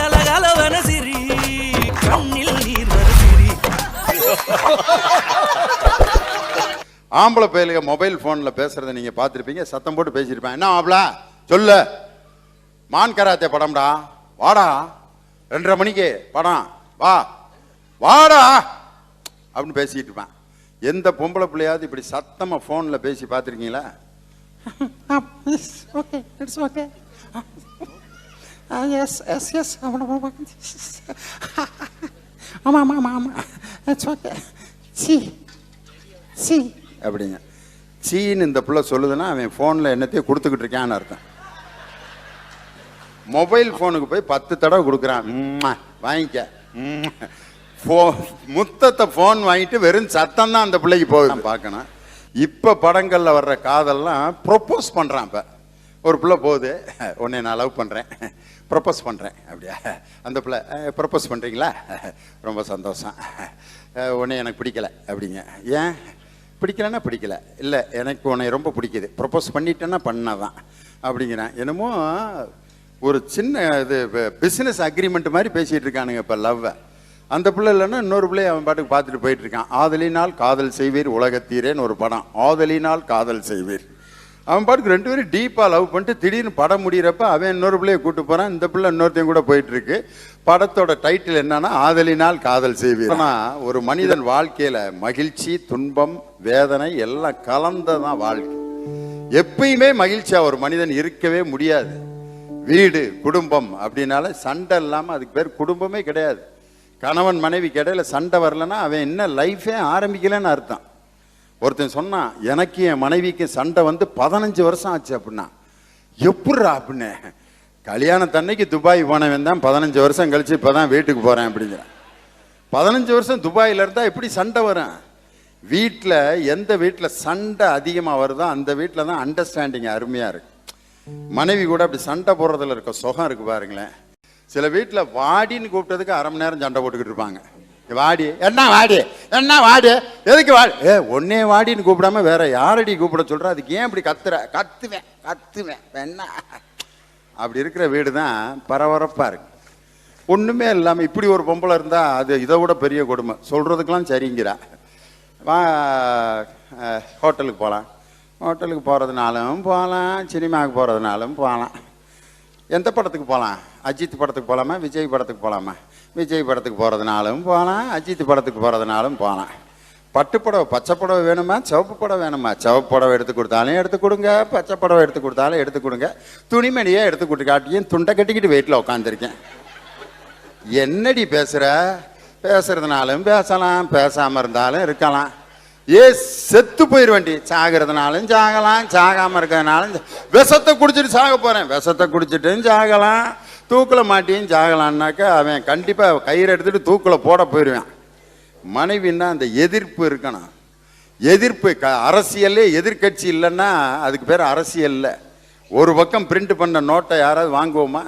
கலகலவன சிரி கண்ணில் நீர் வர சிரி. ஆம்பளை பையலுங்க மொபைல் போன்ல பேசுறதை நீங்க பார்த்துருப்பீங்க. சத்தம் போட்டு பேசியிருப்பேன். என்ன ஆம்பள சொல்லு, மான் கராத்தே படம்டா, வாடா 2:30 மணிக்கு படம், வா வாடா அப்படின்னு பேசிட்டு இருப்பேன். எந்த பொம்பளை பிள்ளையாவது இப்படி சத்தமா போன்ல பேசி பார்த்துருக்கீங்களா? அப்படிங்க. சீன்னு இந்த பிள்ளை சொல்லுதுன்னா அவன் போன்ல என்னத்தையும் கொடுத்துக்கிட்டு இருக்கான்னு அர்த்தம். மொபைல் போனுக்கு போய் 10 தடவை கொடுக்குறான். வாங்கிக்க முத்தத்தை போன் வாங்கிட்டு வெறும் சத்தம் தான் அந்த பிள்ளைக்கு போகுது. பார்க்கணும். இப்ப படங்கள்ல வர்ற காதல்லாம் ப்ரொப்போஸ் பண்றான். இப்ப ஒரு பிள்ளை போகுது, உன்னை நான் லவ் பண்றேன், ப்ரொப்போஸ் பண்றேன். அப்படியா? அந்த பிள்ளை ப்ரொப்போஸ் பண்றீங்களா? ரொம்ப சந்தோஷம். உன்னை எனக்கு பிடிக்கல அப்படிங்க. ஏன் பிடிக்கலன்னா பிடிக்கல, இல்லை எனக்கு உன்னை ரொம்ப பிடிக்குது, ப்ரொப்போஸ் பண்ணிட்டேன்னா பண்ணாதான் அப்படிங்கிறேன். என்னமோ ஒரு சின்ன இது பிஸ்னஸ் அக்ரிமெண்ட் மாதிரி பேசிட்டு இருக்கானுங்க இப்போ லவ்வை. அந்த பிள்ளை இல்லைன்னா இன்னொரு பிள்ளை அவன் பாட்டுக்கு பார்த்துட்டு போயிட்டு இருக்கான். ஆதலினால் காதல் செய்வீர் உலகத்தீரேன்னு ஒரு படம். ஆதலினால் காதல் செய்வீர். அவன் பாட்டுக்கு 2 பேரும் டீப்பாக லவ் பண்ணிட்டு திடீர்னு படம் முடிகிறப்ப அவன் இன்னொரு பிள்ளையை கூப்பிட்டு போகிறான். இந்த பிள்ளை இன்னொருத்தையும் கூட போயிட்டு இருக்கு. படத்தோட டைட்டில் என்னன்னா ஆதலினால் காதல் செய்வீர். ஆனால் ஒரு மனிதன் வாழ்க்கையில் மகிழ்ச்சி, துன்பம், வேதனை எல்லாம் கலந்ததான் வாழ்க்கை. எப்பயுமே மகிழ்ச்சியா ஒரு மனிதன் இருக்கவே முடியாது. வீடு குடும்பம் அப்படின்னால சண்டை இல்லாமல் அதுக்கு பேர் குடும்பமே கிடையாது. கணவன் மனைவி இடையில சண்டை வரலன்னா அவன் என்ன லைஃபே ஆரம்பிக்கலன்னு அர்த்தம். ஒருத்தன் சொன்னான், எனக்கு என் மனைவிக்கு சண்டை வந்து 15 வருஷம் ஆச்சு அப்படின்னா. எப்பட்றா அப்படின்னு. கல்யாணத்தன்னைக்கு துபாய் போனவன் தான் 15 வருஷம் கழிச்சு இப்போதான் வீட்டுக்கு போறேன் அப்படிங்கிறான். 15 வருஷம் துபாயில இருந்தா எப்படி சண்டை வரும்? வீட்டில் எந்த வீட்டில் சண்டை அதிகமாக வருதோ அந்த வீட்டில் தான் அண்டர்ஸ்டாண்டிங் அருமையாக இருக்கு. மனைவி கூட அப்படி சண்டை போடுறதுல இருக்க சுகம் இருக்கு பாருங்களேன். சில வீட்டில் வாடின்னு கூப்பிட்டதுக்கு 1/2 மணி நேரம் சண்டை போட்டுக்கிட்டு இருப்பாங்க. வாடி என்ன வாடி என்ன வாடி எதுக்கு வாடி? ஒன்னே வாடின்னு கூப்பிடாம வேற யாரடி கூப்பிட சொல்ற? அதுக்கு ஏன் இப்படி கத்துற? கத்துவேன் என்ன அப்படி இருக்கிற வீடு தான் பரபரப்பா இருக்கு. ஒண்ணுமே இல்லாம இப்படி ஒரு பொம்பளை இருந்தா அது இதை விட பெரிய கொடுமை. சொல்றதுக்கெல்லாம் சரிங்கிறா. வா ஹோட்டலுக்கு போகலாம், ஹோட்டலுக்கு போகிறதுனாலும் போகலாம், சினிமாவுக்கு போகிறதுனாலும் போகலாம். எந்த படத்துக்கு போகலாம்? அஜித் படத்துக்கு போகலாமா, விஜய் படத்துக்கு போகலாமா? விஜய் படத்துக்கு போகிறதுனாலும் போகலாம், அஜித் படத்துக்கு போகிறதுனாலும் போகலாம். பட்டுப்புடவை பச்சை புடவை வேணுமா, சிவப்பு புடவை வேணுமா? சிவப்பு புடவை எடுத்து கொடுத்தாலும் எடுத்து கொடுங்க, பச்சை புடவை எடுத்து கொடுத்தாலும் எடுத்து கொடுங்க. துணிமணியே எடுத்து கொடுத்து காட்டியும் துண்டை கட்டிக்கிட்டு வீட்டில் உட்காந்துருக்கேன். என்னடி பேசுகிற? பேசுறதுனாலும் பேசலாம், பேசாமல் இருந்தாலும் இருக்கலாம். செத்து போயிடுவேண்டி. சாகிறதுனாலும் சாகலாம், சாகாமல் இருக்கிறதுனாலும். விஷத்தை குடிச்சிட்டு சாக போகிறேன், விஷத்தை குடிச்சிட்டும் சாகலாம், தூக்கில் மாட்டியும் சாகலான்னாக்கா அவன் கண்டிப்பாக கயிறு எடுத்துகிட்டு தூக்கில் போட போயிடுவேன். மனைவின்னா அந்த எதிர்ப்பு இருக்கணும். எதிர்ப்பு அரசியல்லே எதிர்கட்சி இல்லைன்னா அதுக்கு பேர் அரசியல் இல்லை. ஒரு பக்கம் பிரிண்ட் பண்ண நோட்டை யாராவது வாங்குவோமா?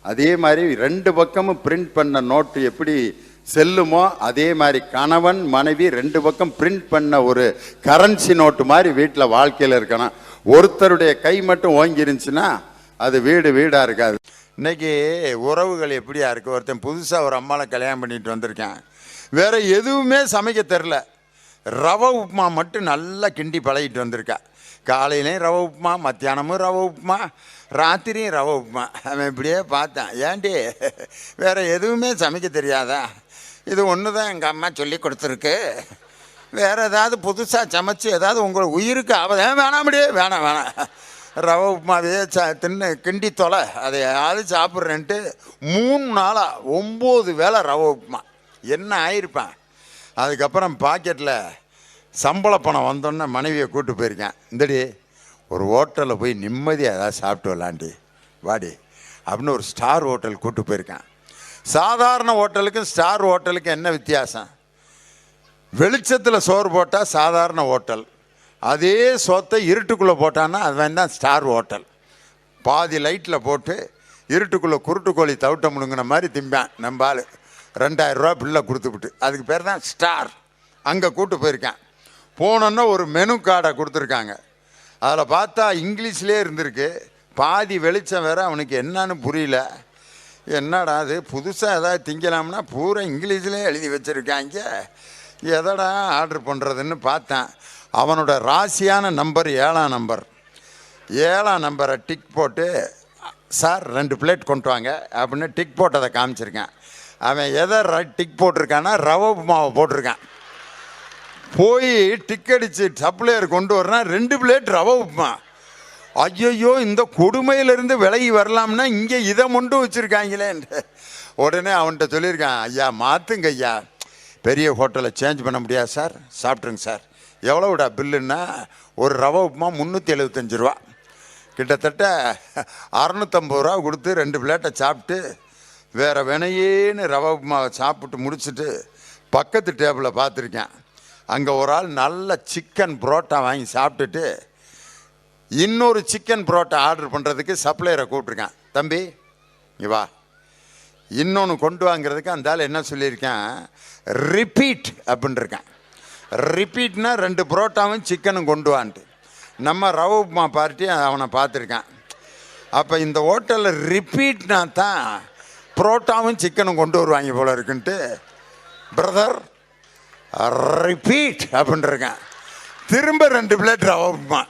அதே மாதிரி 2 பக்கமும் பிரிண்ட் பண்ண நோட்டு எப்படி செல்லுமோ அதே மாதிரி கணவன் மனைவி 2 பக்கம் பிரிண்ட் பண்ண ஒரு கரன்சி நோட்டு மாதிரி வீட்டில் வாழ்க்கையில் இருக்கணும். ஒருத்தருடைய கை மட்டும் ஓங்கி இருந்துச்சுன்னா அது வீடா இருக்காது. இன்னைக்கு உறவுகள் எப்படியா இருக்கு? ஒருத்தன் புதுசாக ஒரு அம்மாவை கல்யாணம் பண்ணிட்டு வந்திருக்கேன், வேற எதுவுமே சமைக்க தெரில, ரவை உப்புமா மட்டும் நல்லா கிண்டி பழகிட்டு வந்திருக்கா. காலையிலையும் ரவை உப்புமா, மத்தியானமும் ரவை உப்புமா, ராத்திரியும் ரவை உப்புமா. அவன் இப்படியே பார்த்தேன், ஏன்டி வேற எதுவுமே சமைக்க தெரியாதா? இது ஒன்று தான் எங்கள் அம்மா சொல்லி கொடுத்துருக்கு, வேறு ஏதாவது புதுசாக சமைச்சு ஏதாவது உங்கள் உயிருக்கு வேணாம் முடியே வேணாம் ரவை உப்புமாவே தின்னு கிண்டி தொலை, அதை யாவது சாப்பிட்றேன்ட்டு 3 நாளாக 9 வேளை ரவை உப்புமா. என்ன ஆயிருப்பேன்? அதுக்கப்புறம் பாக்கெட்டில் சம்பள பணம் வந்தோன்னே மனைவியை கூப்பிட்டு போயிருக்கேன், இந்தடி ஒரு ஹோட்டலில் போய் நிம்மதியாக ஏதாவது சாப்பிட்டு வரலாண்டி வாடி அப்படின்னு ஒரு ஸ்டார் ஹோட்டல் கூப்பிட்டு போயிருக்கேன். சாதாரண ஹோட்டலுக்கும் ஸ்டார் ஹோட்டலுக்கும் என்ன வித்தியாசம்? வெளிச்சத்தில் சோறு போட்டால் சாதாரண ஹோட்டல், அதே சோத்தை இருட்டுக்குள்ளே போட்டான்னா அது வேண்டாம் ஸ்டார் ஹோட்டல். பாதி லைட்டில் போட்டு இருட்டுக்குள்ளே குருட்டு கோழி தவிட்ட முழுங்கின மாதிரி திம்பேன் நம்பால். 2000 ரூபா பில்லை கொடுத்துவிட்டு, அதுக்கு பேர் தான் ஸ்டார். அங்கே கூப்பிட்டு போயிருக்கேன். போனோன்னா ஒரு மெனு கார்டை கொடுத்துருக்காங்க. அதில் பார்த்தா இங்கிலீஷ்லேயே இருந்திருக்கு, பாதி வெளிச்சம் வேறு அவனுக்கு என்னன்னு புரியல. என்னடா அது புதுசாக ஏதாவது திங்கலாம்னா பூரா இங்கிலீஷ்லேயே எழுதி வச்சுருக்காங்க, எதடா ஆர்டர் பண்ணுறதுன்னு பார்த்தேன். அவனோட ராசியான நம்பர் 7ஆம் நம்பர். 7ஆம் நம்பரை டிக் போட்டு, சார் 2 பிளேட் கொண்டு வாங்க அப்படின்னு டிக் போட்டதை காமிச்சிருக்கேன். அவன் எதை டிக் போட்டிருக்கான்னா ரவை உப்புமாவை போட்டிருக்கான். போய் டிக் அடித்து சப்ளையர் கொண்டு வர்றான் 2 பிளேட் ரவை உப்புமா. ஐயோ, இந்த கொடுமையிலேருந்து விலகி வரலாம்னா இங்கே இதை மட்டும் வச்சுருக்காங்களே. உடனே அவன்கிட்ட சொல்லியிருக்கான், ஐயா மாற்றுங்க ஐயா, பெரிய ஹோட்டலில் சேஞ்ச் பண்ண முடியாது சார், சாப்பிட்ருங்க சார். எவ்வளோடா பில்லுன்னா ஒரு ரவை உப்புமா 375 ரூபா. கிட்டத்தட்ட 650 ரூபா கொடுத்து 2 பிளேட்டை சாப்பிட்டு வேறு வினையேன்னு ரவை உப்புமாவை சாப்பிட்டு முடிச்சுட்டு பக்கத்து டேபிளில் பார்த்துருக்கேன். அங்கே ஒரு ஆள் நல்ல சிக்கன் புரோட்டா வாங்கி சாப்பிட்டுட்டு இன்னொரு சிக்கன் புரோட்டா ஆர்டர் பண்ணுறதுக்கு சப்ளையரை கூப்பிட்ருக்கேன். தம்பி இங்கே வா, இன்னொன்று கொண்டு வாங்கிறதுக்கு அந்த ஆள் என்ன சொல்லியிருக்கேன், ரிப்பீட் அப்படின்ட்டுருக்கேன். ரிப்பீட்னா 2 புரோட்டாவும் சிக்கனும் கொண்டு வான்ட்டு. நம்ம ரவை உப்புமா பார்ட்டி அவனை பார்த்துருக்கான். அப்போ இந்த ஹோட்டலில் ரிப்பீட்னா தான் புரோட்டாவும் சிக்கனும் கொண்டு வருவாங்க போல இருக்குன்ட்டு, பிரதர் ரிப்பீட் அப்படின்ட்டுருக்கேன். திரும்ப 2 பிளேட் ரவை உப்புமா.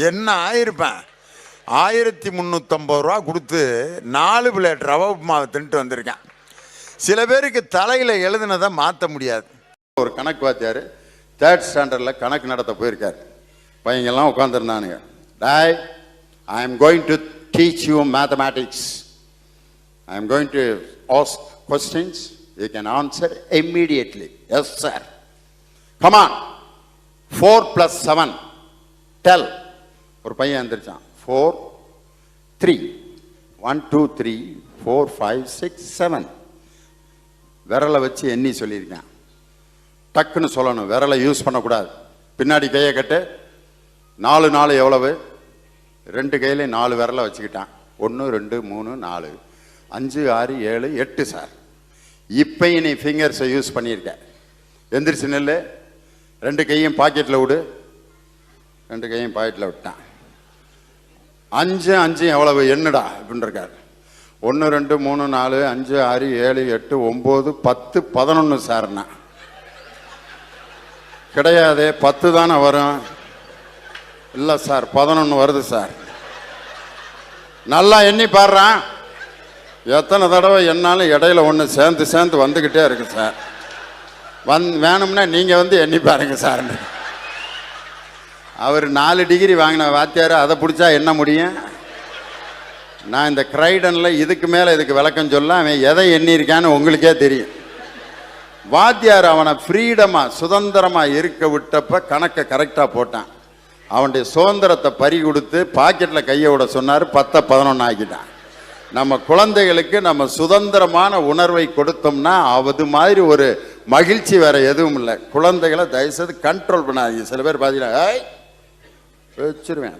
என்ன ஆயிருப்பேன், 1350 ரூபா கொடுத்து 4 பிளேட் ரவை உப்புமாவை தின்ட்டு வந்திருக்கேன். சில பேருக்கு தலையில் எழுதுனதை மாற்ற முடியாது. ஒரு கணக்கு வாத்தியார் 3rd ஸ்டாண்டர்டில் கணக்கு நடத்த போயிருக்கார். பையங்கெல்லாம் உட்காந்துருந்தானுங்க. டாய், I am going to teach you mathematics. I am going to ask questions, you can answer immediately. Yes sir. Come on, 4 + 7 tell. ஒரு பையன் எழுந்திரிச்சான். 4 3 1 2 3 4 5 6 7. விரலை வச்சு எண்ணி சொல்லியிருக்கேன். டக்குன்னு சொல்லணும், விரலை யூஸ் பண்ணக்கூடாது. பின்னாடி கையை கட்டு. 4 4 எவ்வளவு? 2 கையிலையும் 4 விரலை வச்சுக்கிட்டான். 1 2 3 4 5 6 7 8 சார். இப்பையும் நீ ஃபிங்கர்ஸை யூஸ் பண்ணியிருக்க. எந்திரிச்சு நெல்லு, 2 கையும் பாக்கெட்டில் விடு. 2 கையும் பாக்கெட்டில் விட்டான். 5 5 எவ்வளவு என்னடா அப்படின்னு இருக்காரு. 1 2 3 4 5 6 7 8 9 10 11 சார்னா. கிடையாது, 10 தானே வரும். இல்லை சார் 11 வருது சார். நல்லா எண்ணி பாடுறான். எத்தனை தடவை என்னாலும் இடையில ஒன்று சேர்ந்து வந்துக்கிட்டே இருக்கு சார். வேணும்னா நீங்கள் வந்து எண்ணி பாருங்க சார். அவர் 4 டிகிரி வாங்கின வாத்தியார், அதை பிடிச்சா என்ன முடியும்? நான் இந்த கிரைடனில் இதுக்கு மேலே இதுக்கு விளக்கம் சொல்ல, அவன் எதை எண்ணியிருக்கான்னு உங்களுக்கே தெரியும். வாத்தியார் அவனை ஃப்ரீடமாக சுதந்திரமாக இருக்க விட்டப்ப கணக்கை கரெக்டாக போட்டான். அவனுடைய சுதந்திரத்தை பறி கொடுத்து பாக்கெட்டில் கையை விட சொன்னார். 10 11 ஆக்கிட்டான். நம்ம குழந்தைகளுக்கு நம்ம சுதந்திரமான உணர்வை கொடுத்தோம்னா அது மாதிரி ஒரு மகிழ்ச்சி வேற எதுவும் இல்லை. குழந்தைகளை தயவுசெய்து கண்ட்ரோல் பண்ணாதீங்க. சில பேர் பார்த்தீங்கன்னா வச்சிருவேன்.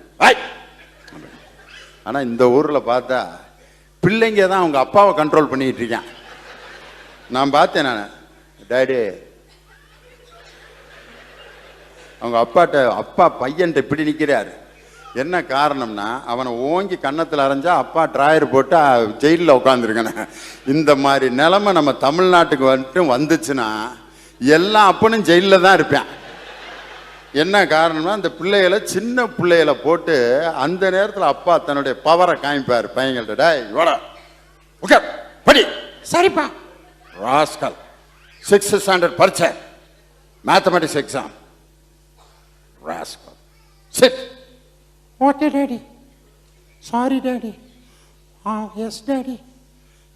ஆனால் இந்த ஊரில் பார்த்தா பிள்ளைங்க தான் அவங்க அப்பாவை கண்ட்ரோல் பண்ணிக்கிட்டு இருக்கான். நான் பார்த்தேன். நான் டேடி அவங்க அப்பா பையன்ட்ட இப்படி நிற்கிறாரு. என்ன காரணம்னா அவனை ஓங்கி கன்னத்தில் அரைஞ்சா அப்பா ட்ராயர் போட்டு ஜெயிலில் உட்காந்துருக்கேன். இந்த மாதிரி நிலைமை நம்ம தமிழ்நாட்டுக்கு வந்துச்சுன்னா எல்லா அப்பனும் ஜெயிலில் தான் இருப்பேன். என்ன காரணம்னா இந்த பிள்ளைகளை சின்ன பிள்ளைகளை போட்டு அந்த நேரத்தில் அப்பா தன்னுடைய பவரை காமிப்பார் பையங்கள்ட்ட. டேய் வாடா ஓகே படி. சரிப்பா. ராஸ்கல் 6th ஸ்டாண்டர்ட் பரீட்சை mathematics exam. Rascal sit. Okay daddy. Sorry daddy. Yes daddy.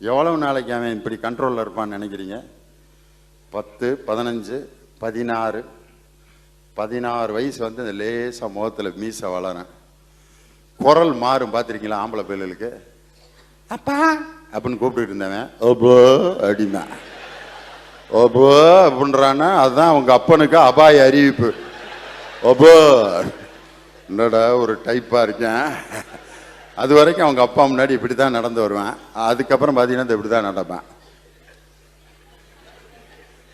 எவ்வளவு நாளைக்கு அவன் இப்படி கண்ட்ரோலில் இருப்பான்னு நினைக்கிறீங்க? 10 15 16 வயசு வந்து இந்த லேசாக முகத்தில் மீசை வளரும். குரல் மாறும். பார்த்துருக்கீங்களா ஆம்பளை பிள்ளைகளுக்கு? அப்பா அப்படின்னு கூப்பிட்டு இருந்தவன் ஓபோ அப்படின்னா ஓபோ அப்படின்றான்னா அதுதான் அவங்க அப்பனுக்கு அபாய அறிவிப்பு. ஓபோ என்னடா ஒரு டைப்பாக இருக்கேன். அது வரைக்கும் அவங்க அப்பா முன்னாடி இப்படி தான் நடந்து வருவேன். அதுக்கப்புறம் பார்த்தீங்கன்னா இப்படி தான் நடப்பேன்.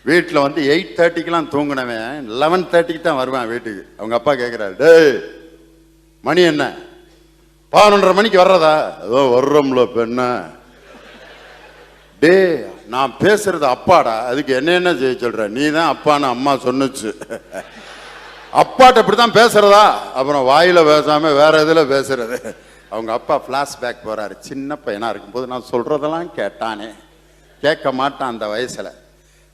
வீட்டில் வந்து 8:30க்கெலாம் தூங்கினவன் 11:30க்கு தான் வருவேன் வீட்டுக்கு. அவங்க அப்பா கேட்குறாரு, டேய் மணி என்ன 11:30 மணிக்கு வர்றதா? ஏதோ வர்றோம்ல இப்போ என்ன டே நான் பேசுறது அப்பாடா, அதுக்கு என்ன செய்ய சொல்ற, நீ தான் அப்பான்னு அம்மா சொன்னுச்சு. அப்பாட்ட இப்படிதான் பேசுறதா, அப்புறம் வாயில பேசாம வேற எதுல பேசுறது. அவங்க அப்பா பிளாஷ்பேக் போறாரு. சின்ன பையனா இருக்கும்போது நான் சொல்றதெல்லாம் கேட்டானே, கேட்க மாட்டான் அந்த வயசுல.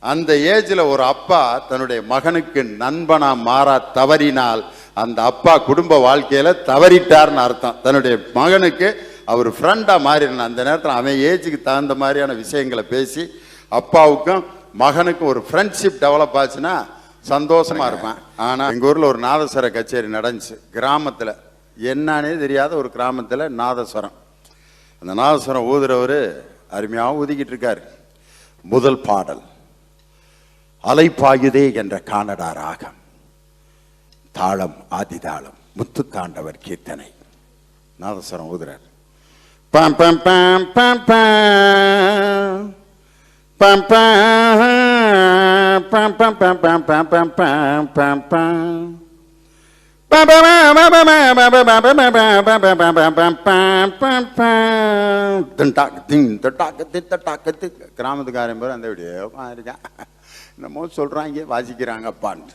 அந்த ஏஜ்ல ஒரு அப்பா தன்னுடைய மகனுக்கு நண்பனா மாறா தவறினால் அந்த அப்பா குடும்ப வாழ்க்கையில தவறிட்டார்னு அர்த்தம். தன்னுடைய மகனுக்கு அவர் ஃப்ரெண்டா மாறின அந்த நேரத்தில் அவன் ஏஜுக்கு தகுந்த மாதிரியான விஷயங்களை பேசி அப்பாவுக்கும் மகனுக்கும் ஒரு ஃப்ரெண்ட்ஷிப் டெவலப் ஆச்சுன்னா சந்தோஷமா இருப்பேன். ஆனா எங்க ஊர்ல ஒரு நாதஸ்வர கச்சேரி நடந்துச்சு கிராமத்துல. என்னன்னே தெரியாத ஒரு கிராமத்துல நாதஸ்வரம். அந்த நாதஸ்வரம் ஊதுறவரு அருமையாக ஊதிக்கிட்டு இருக்காரு. முதல் பாடல் அலைப்பாயுதே என்ற கானடா ராகம், தாளம் ஆதிதாளம், முத்துத்தாண்டவர் கீர்த்தனை. நாதஸ்வரம் ஊதுறார். பம் பம் பம் பம் பம் பம் பம் பம் பம் பம் பம் பம் பம் பம் பம். கிராமத்துக்காரன் பேர் அந்த வீடியோ இருக்கான். என்னமோ சொல்றாங்க வாசிக்கிறாங்க அப்பான்ட்டு.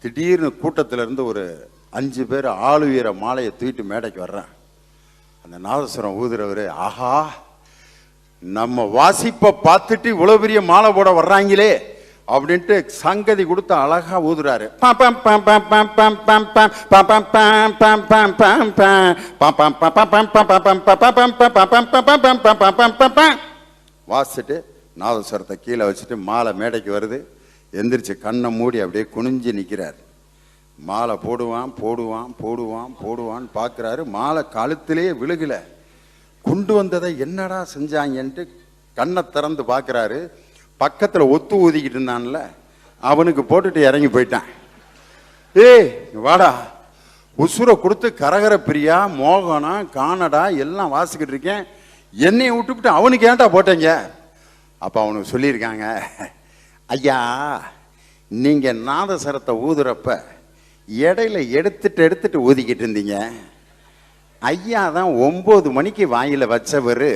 திடீர்னு கூட்டத்துல இருந்து ஒரு 5 பேர் ஆளு வீர மாலையை தூக்கிட்டு மேடைக்கு வர்றான். அந்த நாதஸ்வரம் ஊதுறவரு, ஆஹா நம்ம வாசிப்பை பார்த்துட்டு இவ்வளவு பெரிய மாலை போட வர்றாங்களே அப்படின்ட்டு சங்கதி கொடுத்து அழகா ஊதுறாரு. வாசிட்டு நாதஸ்வரத்தை கீழே வச்சுட்டு மாலை மேடைக்கு வருது. எந்திரிச்சு கண்ணை மூடி அப்படியே குனிஞ்சு நிற்கிறார். மாலை போடுவான் போடுவான் போடுவான் போடுவான்னு பார்க்குறாரு. மாலை கழுத்திலேயே விழுகல. கொண்டு வந்ததை என்னடா செஞ்சாங்கன்ட்டு கண்ணை திறந்து பார்க்குறாரு. பக்கத்தில் ஒத்து ஊதிக்கிட்டு இருந்தான்ல, அவனுக்கு போட்டுட்டு இறங்கி போயிட்டான். ஏய் வாடா, உசுரை கொடுத்து கரகர பிரியா மோகனா கானடா எல்லாம் வாசிக்கிட்டு இருக்கேன், என்னையை விட்டுவிட்டு அவனுக்கு ஏன்டா போட்டீங்க? அப்போ அவனுக்கு சொல்லியிருக்காங்க, ஐயா நீங்கள் நாதஸ்வரத்தை ஊதுறப்ப இடையில எடுத்துட்டு ஊதிக்கிட்டு இருந்தீங்க. ஐயா தான் 9 மணிக்கு வாயில வச்சவர்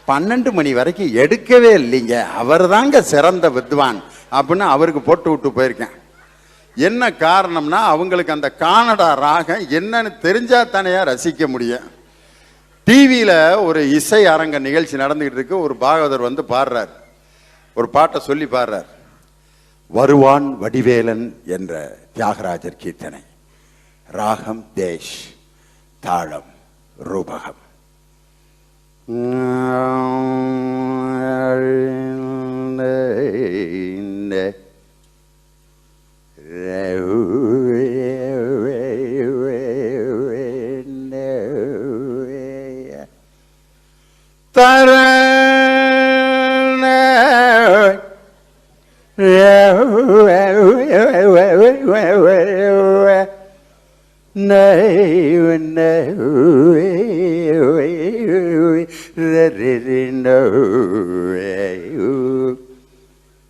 12 மணி வரைக்கும் எடுக்கவே இல்லைங்க, அவர் தாங்க சிறந்த வித்வான் அப்படின்னு அவருக்கு போட்டு விட்டு போயிருக்கேன். என்ன காரணம்னா அவங்களுக்கு அந்த கானடா ராகம் என்னன்னு தெரிஞ்சா தானையா ரசிக்க முடியும். டிவியில ஒரு இசை அரங்க நிகழ்ச்சி நடந்துகிட்டு இருக்கு. ஒரு பாகவதர் வந்து பாடுறார், ஒரு பாட்டை சொல்லி பாடுறார். வருவான் வடிவேலன் என்ற தியாகராஜர் கீர்த்தனை. ராகம் தேஷ், தாளம் ரூபகம்.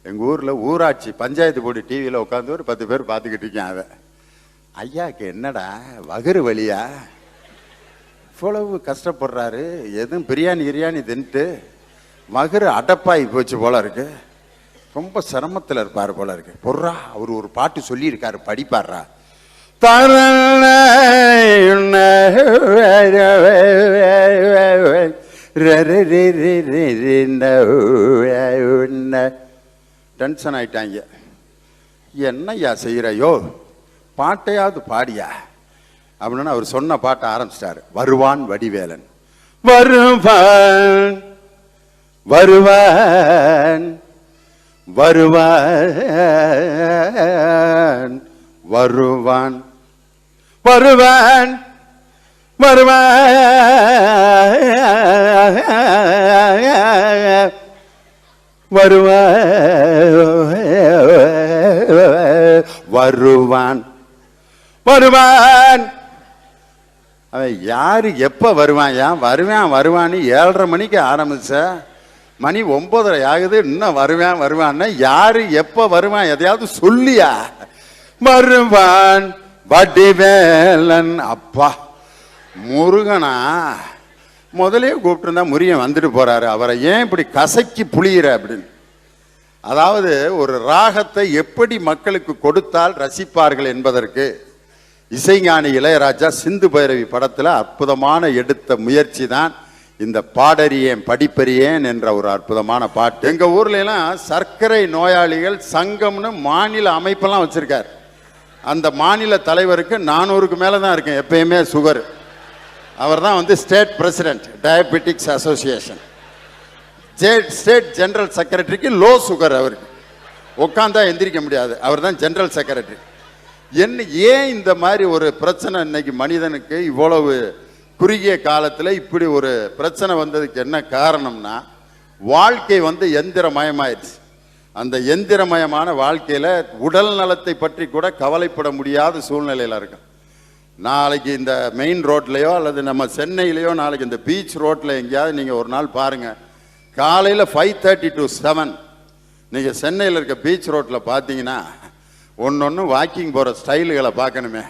எங்க ஊர்ல ஊராட்சி பஞ்சாயத்து போர்டு டிவியில உட்காந்து ஒரு 10 பேர் பார்த்துக்கிட்டு இருக்கேன். அவ ஐயாக்கு என்னடா வகுறு வழியா இவ்வளவு கஷ்டப்படுறாரு, எதுவும் பிரியாணி தின்ட்டு வகுறு அடப்பாய் போச்சு போல இருக்கு, ரொம்ப சிரமத்தில் இருப்பாரு போல இருக்கு. பொர்றா அவர் ஒரு பாட்டு சொல்லி இருக்காரு, படிப்பாடுறா. டென்ஷன் ஆயிட்டாங்க. என்னய்யா செய்யறையோ, பாட்டையாவது பாடியா அப்படின்னு அவர் சொன்ன பாட்டை ஆரம்பிச்சிட்டாரு. வருவான் வடிவேலன், வருவான் வருவான் வருவான் வருவான் வருவான் வருவான் வருவான். அவன் யாரு எப்ப வருவான்? ஏன் வருவான்னு 7:30 மணிக்கு ஆரம்பிச்ச, மணி 9:30 ஆகுது, இன்னும் வருவான்னா யாரு எப்ப வருவான்? எதையாவது சொல்லியா? வருவான் வடிவேலன். அப்பா முருகனா முதலே கூப்பிட்டுருந்தா முரியன் வந்துட்டு போறாரு, அவரை ஏன் இப்படி கசக்கி புளியிற அப்படின்னு. அதாவது ஒரு ராகத்தை எப்படி மக்களுக்கு கொடுத்தால் ரசிப்பார்கள் என்பதற்கு இசைஞானி இளையராஜா சிந்து பைரவி படத்தில் அற்புதமான எடுத்த முயற்சி தான் இந்த பாடறியேன் படிப்பறியேன் என்ற ஒரு அற்புதமான பாட்டு. எங்க ஊர்ல எல்லாம் சர்க்கரை நோயாளிகள் சங்கம்னு மாநில அமைப்பெல்லாம் வச்சிருக்காரு. அந்த மாநில தலைவருக்கு 400க்கு மேல தான் இருக்கேன் எப்பயுமே சுகர். அவர் தான் வந்து state president diabetics association. State general செக்ரட்டரிக்கு லோ சுகர், அவருக்கு உட்காந்தா எந்திரிக்க முடியாது, அவர் தான் ஜெனரல் செக்ரட்டரி. ஏன் இந்த மாதிரி ஒரு பிரச்சனை இன்னைக்கு மனிதனுக்கு இவ்வளவு குறுகிய காலத்தில் இப்படி ஒரு பிரச்சனை வந்ததுக்கு என்ன காரணம்னா, வாழ்க்கை வந்து எந்திரமயமாயிடுச்சு. அந்த எந்திரமயமான வாழ்க்கையில் உடல் நலத்தை பற்றி கூட கவலைப்பட முடியாத சூழ்நிலையில் இருக்கும். நாளைக்கு இந்த மெயின் ரோட்லையோ அல்லது நம்ம சென்னையிலையோ நாளைக்கு இந்த பீச் ரோட்டில் எங்கேயாவது நீங்கள் ஒரு நாள் பாருங்கள், காலையில் 5:30 to 7 நீங்கள் சென்னையில் இருக்க பீச் ரோட்டில் பார்த்தீங்கன்னா ஒன்று வாக்கிங் போகிற ஸ்டைலுகளை பார்க்கணுமே.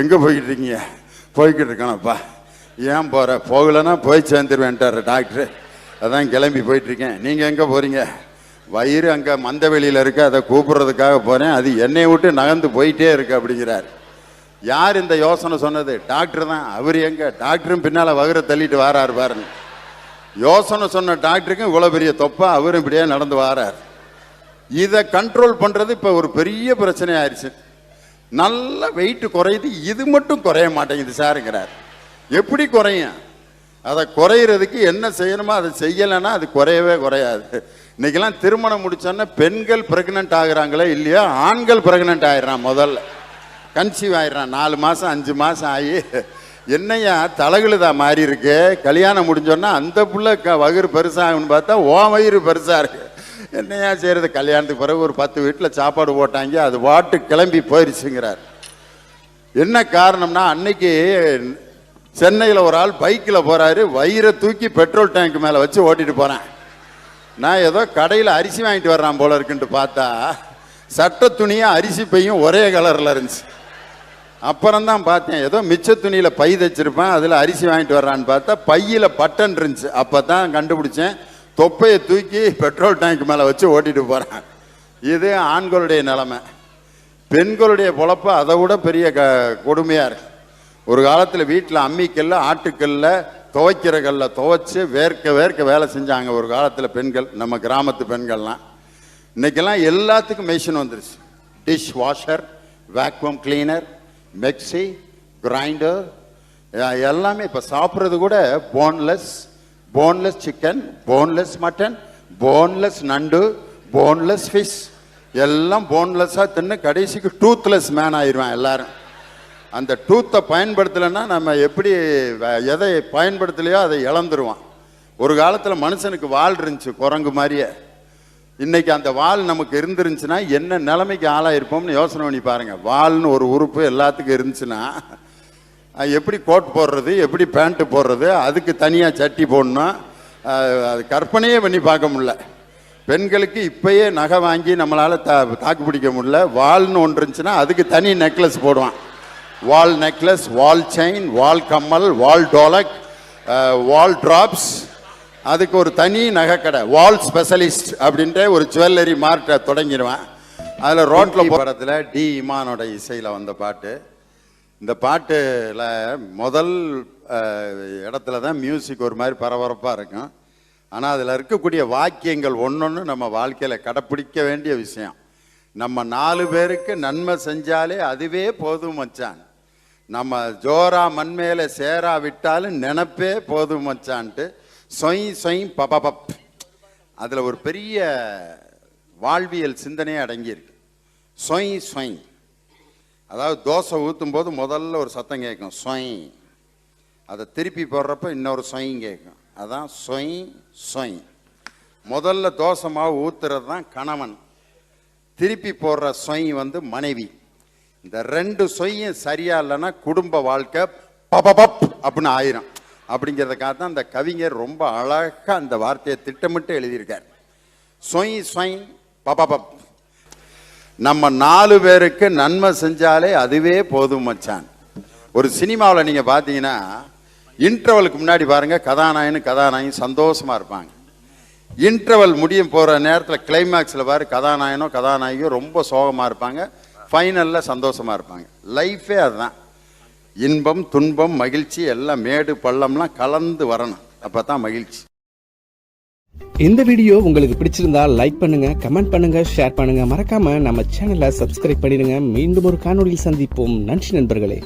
எங்கே போய்கிட்டு இருக்கீங்க? போய்கிட்டு இருக்கேனப்பா. ஏன் போகிற? போகலைன்னா போய் சேர்ந்துருவேன்ட்டார் டாக்டரு, அதான் கிளம்பி போயிட்டுருக்கேன். நீங்கள் எங்கே போகிறீங்க? வயிறு அங்கே மந்தவெளியில் இருக்க, அதை கூப்பிட்றதுக்காக போகிறேன், அது என்னை விட்டு நகர்ந்து போயிட்டே இருக்கு அப்படிங்கிறார். யார் இந்த யோசனை சொன்னது? டாக்டர் தான். அவர் எங்கே? டாக்டரும் பின்னால் வகுரை தள்ளிட்டு வாராரு பாருங்க. யோசனை சொன்ன டாக்டருக்கும் இவ்வளோ பெரிய தொப்பா, அவரும் இப்படியே நடந்து வாரார். இதை கண்ட்ரோல் பண்ணுறது இப்போ ஒரு பெரிய பிரச்சனை ஆயிடுச்சு. நல்ல வெயிட் குறையுது, இது மட்டும் குறைய மாட்டேங்குது சாருங்கிறார். எப்படி குறையும்? அதை குறையிறதுக்கு என்ன செய்யணுமோ அதை செய்யலைன்னா அது குறையவே குறையாது. இன்னைக்கெல்லாம் திருமணம் முடிச்சோன்னா பெண்கள் பிரெக்னென்ட் ஆகுறாங்களே இல்லையா, ஆண்கள் பிரெக்னென்ட் ஆயிடுறான். முதல்ல கன்சீவ் ஆயிடுறான். 4 மாதம் 5 மாதம் ஆகி என்னையா தலைகளுதா மாறி இருக்கு. கல்யாணம் முடிஞ்சோன்னா அந்த புள்ள வயிறு பெருசாகுன்னு பார்த்தா ஓ வயிறு பெருசா இருக்கு. என்னையா செய்யறது? கல்யாணத்துக்கு பிறகு ஒரு 10 வீட்டில் சாப்பாடு போட்டாங்க, அது வாட்டு கிளம்பி போயிடுச்சுங்கிறார். என்ன காரணம்னா, அன்னைக்கு சென்னையில் ஒரு ஆள் பைக்கில் போறாரு, வயிறை தூக்கி பெட்ரோல் டேங்க் மேலே வச்சு ஓட்டிட்டு போறேன். நான் ஏதோ கடையில் அரிசி வாங்கிட்டு வர்றான் போல இருக்குன்ட்டு பார்த்தா சட்ட துணியும் அரிசி பையும் ஒரே கலரில் இருந்துச்சு. அப்புறம்தான் பார்த்தேன், ஏதோ மிச்ச துணியில் பை தைச்சிருப்பேன், அதில் அரிசி வாங்கிட்டு வர்றான்னு பார்த்தா பையில் பட்டன் இருந்துச்சு. அப்போ தான் கண்டுபிடிச்சேன், தொப்பையை தூக்கி பெட்ரோல் டேங்க் மேலே வச்சு ஓட்டிட்டு போகிறேன். இது ஆண்களுடைய நிலைமை. பெண்களுடைய பொழப்பு அதை விட பெரிய கொடுமையாக இருக்கு. ஒரு காலத்தில் வீட்டில் அம்மிக்கல்ல ஆட்டுக்கல்ல துவைக்கிற கல்ல துவைச்சு வேர்க்க வேர்க்க வேலை செஞ்சாங்க ஒரு காலத்தில் பெண்கள், நம்ம கிராமத்து பெண்கள்லாம். இன்னைக்கெல்லாம் எல்லாத்துக்கும் மெஷின் வந்துருச்சு. Dish washer, vacuum cleaner, mixie, grinder, எல்லாமே. இப்போ சாப்பிட்றது கூட boneless chicken, boneless mutton, boneless நண்டு, போன்லெஸ் ஃபிஷ், எல்லாம் போன்லெஸ்ஸாக தின்னு கடைசிக்கு டூத்லெஸ் மேன் ஆயிடுவான் எல்லாரும். அந்த டூத்தை பயன்படுத்தலைன்னா நம்ம எப்படி எதை பயன்படுத்தலையோ அதை இழந்துருவான். ஒரு காலத்தில் மனுஷனுக்கு வால் இருந்துச்சு குரங்கு மாதிரியே. இன்னைக்கு அந்த வால் நமக்கு இருந்துருந்துச்சுன்னா என்ன நிலைமைக்கு ஆளாயிருப்போம்னு யோசனை பண்ணி பாருங்க. வால்னு ஒரு உறுப்பு எல்லாத்துக்கும் இருந்துச்சுன்னா எப்படி கோட் போடுறது, எப்படி பேண்ட்டு போடுறது, அதுக்கு தனியாக சட்டி போடணும், அது கற்பனையே பண்ணி பார்க்க முடியல. பெண்களுக்கு இப்பயே நகை வாங்கி நம்மளால் தாக்கு பிடிக்க முடியல. வால்னு ஒன்று இருந்துச்சுன்னா அதுக்கு தனி நெக்லஸ் போடுவான். வால் நெக்லஸ், வால் செயின், வால் கம்மல், வால் டோலக், வால் ட்ராப்ஸ், அதுக்கு ஒரு தனி நகை கடை, வால் ஸ்பெஷலிஸ்ட் அப்படின்ட்டு ஒரு ஜுவல்லரி மார்க்கெட்டை தொடங்கிடுவேன். அதில் ரோட்டில் படத்தில் டி இமானோட இசையில் வந்த பாட்டு. இந்த பாட்டில் முதல் இடத்துல தான் மியூசிக் ஒரு மாதிரி பரபரப்பாக இருக்கும். ஆனால் அதில் இருக்கக்கூடிய வாக்கியங்கள் ஒன்றொன்று நம்ம வாழ்க்கையில் கடைப்பிடிக்க வேண்டிய விஷயம். நம்ம 4 பேருக்கு நன்மை செஞ்சாலே அதுவே போதும் மச்சான், நம்ம ஜோரா மண்மேலே சேரா விட்டாலும் நினப்பே போதும் மச்சான்ட்டு சொய் சொய் பபப். அதில் ஒரு பெரிய வாழ்வியல் சிந்தனையே அடங்கியிருக்கு. சொய் சொய், அதாவது தோசை ஊற்றும் போது முதல்ல ஒரு சத்தம் கேட்கும் சொய், அதை திருப்பி போடுறப்ப இன்னொரு சொய் கேட்கும், அதான் சொய் சொய். முதல்ல தோசை மாவு ஊத்துறது தான் கணவன், திருப்பி போடுற சொய் வந்து மனைவி. இந்த 2 சொய்யும் சரியா இல்லைன்னா குடும்ப வாழ்க்கை பபப் அப்படின்னு ஆயிரும். அப்படிங்கிறதுக்காக தான் அந்த கவிஞர் ரொம்ப அழகா அந்த வார்த்தையை திட்டமிட்டு எழுதியிருக்கார். சொய் சொய் பபப். நம்ம 4 பேருக்கு நன்மை செஞ்சாலே அதுவே போதும் மச்சான். ஒரு சினிமாவில் நீங்கள் பார்த்தீங்கன்னா இன்டர்வலுக்கு முன்னாடி பாருங்க கதாநாயகனும் சந்தோஷமா இருப்பாங்க. இன்டர்வல் முடியும் போகிற நேரத்தில் கிளைமேக்ஸில் பாரு கதாநாயகியும் ரொம்ப சோகமாக இருப்பாங்க. ஃபைனலில் சந்தோஷமாக இருப்பாங்க. லைஃபே அதுதான். இன்பம் துன்பம் மகிழ்ச்சி எல்லாம் மேடு பள்ளம்லாம் கலந்து வரணும். அப்போ தான் மகிழ்ச்சி. இந்த வீடியோ உங்களுக்கு பிடிச்சிருந்தா லைக் பண்ணுங்க, கமெண்ட் பண்ணுங்க, ஷேர் பண்ணுங்க. மறக்காம நம்ம சேனலை சப்ஸ்கிரைப் பண்ணிடுங்க. மீண்டும் ஒரு காணொளியில் சந்திப்போம். நன்றி நண்பர்களே.